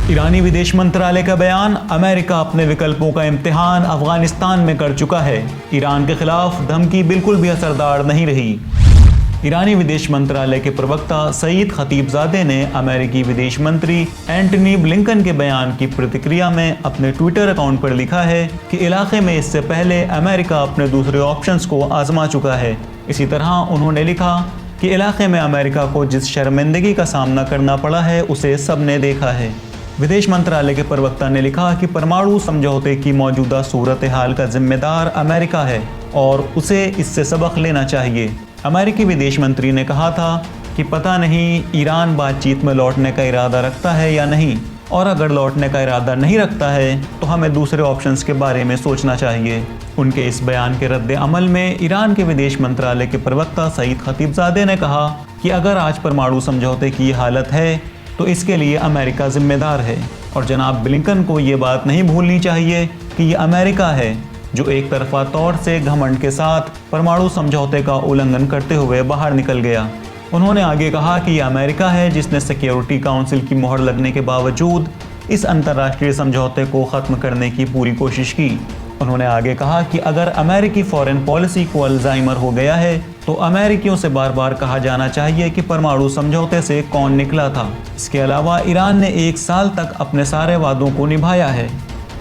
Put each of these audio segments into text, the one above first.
ईरानी विदेश मंत्रालय का बयान, अमेरिका अपने विकल्पों का इम्तिहान अफगानिस्तान में कर चुका है। ईरान के खिलाफ धमकी बिल्कुल भी असरदार नहीं रही। ईरानी विदेश मंत्रालय के प्रवक्ता सईद खतीबजादे ने अमेरिकी विदेश मंत्री एंटनी ब्लिंकन के बयान की प्रतिक्रिया में अपने ट्विटर अकाउंट पर लिखा है कि इलाके में इससे पहले अमेरिका अपने दूसरे ऑप्शंस को आजमा चुका है। इसी तरह उन्होंने लिखा कि इलाके में अमेरिका को जिस शर्मिंदगी का सामना करना पड़ा है उसे सबने देखा है। विदेश मंत्रालय के प्रवक्ता ने लिखा कि परमाणु समझौते की मौजूदा सूरत हाल का जिम्मेदार अमेरिका है और उसे इससे सबक लेना चाहिए। अमेरिकी विदेश मंत्री ने कहा था कि पता नहीं ईरान बातचीत में लौटने का इरादा रखता है या नहीं, और अगर लौटने का इरादा नहीं रखता है तो हमें दूसरे ऑप्शंस के बारे में सोचना चाहिए। उनके इस बयान के रद्द अमल में ईरान के विदेश मंत्रालय के प्रवक्ता सईद खतीबजादे ने कहा कि अगर आज परमाणु समझौते की हालत है तो इसके लिए अमेरिका जिम्मेदार है, और जनाब ब्लिंकन को ये बात नहीं भूलनी चाहिए कि ये अमेरिका है जो एक तरफा तौर से घमंड के साथ परमाणु समझौते का उल्लंघन करते हुए बाहर निकल गया। उन्होंने आगे कहा कि यह अमेरिका है जिसने सिक्योरिटी काउंसिल की मोहर लगने के बावजूद इस अंतर्राष्ट्रीय समझौते को ख़त्म करने की पूरी कोशिश की। उन्होंने आगे कहा कि अगर अमेरिकी फॉरेन पॉलिसी को अल्जाइमर हो गया है तो अमेरिकियों से बार बार कहा जाना चाहिए कि परमाणु समझौते से कौन निकला था। इसके अलावा ईरान ने 1 साल तक अपने सारे वादों को निभाया है।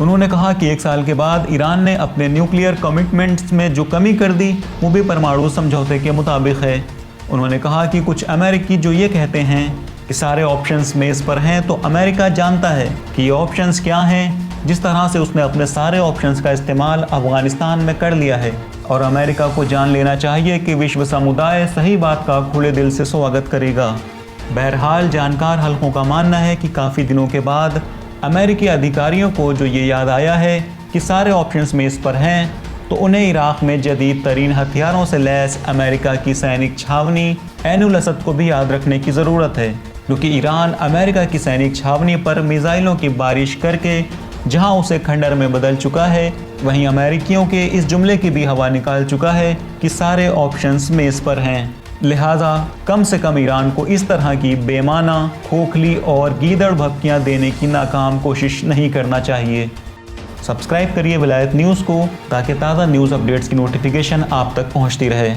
उन्होंने कहा कि 1 साल के बाद ईरान ने अपने न्यूक्लियर कमिटमेंट्स में जो कमी कर दी वो भी परमाणु समझौते के मुताबिक है। उन्होंने कहा कि कुछ अमेरिकी जो ये कहते हैं कि सारे ऑप्शंस मेज़ पर हैं, तो अमेरिका जानता है कि ये ऑप्शंस क्या हैं। जिस तरह से उसने अपने सारे ऑप्शंस का इस्तेमाल अफगानिस्तान में कर लिया है, और अमेरिका को जान लेना चाहिए कि विश्व समुदाय सही बात का खुले दिल से स्वागत करेगा। बहरहाल जानकार हलकों का मानना है कि काफ़ी दिनों के बाद अमेरिकी अधिकारियों को जो ये याद आया है कि सारे ऑप्शंस मेज़ पर हैं, तो उन्हें इराक़ में जदीद तरीन हथियारों से लैस अमेरिका की सैनिक छावनी ऐनुल असद को भी याद रखने की ज़रूरत है, क्योंकि ईरान अमेरिका की सैनिक छावनी पर मिसाइलों की बारिश करके जहां उसे खंडर में बदल चुका है, वहीं अमेरिकियों के इस जुमले की भी हवा निकाल चुका है कि सारे ऑप्शंस मेज़ पर हैं। लिहाजा कम से कम ईरान को इस तरह की बेमाना, खोखली और गीदड़ भपकियाँ देने की नाकाम कोशिश नहीं करना चाहिए। सब्सक्राइब करिए विलायत न्यूज़ को ताकि ताज़ा न्यूज़ अपडेट्स की नोटिफिकेशन आप तक पहुँचती रहे।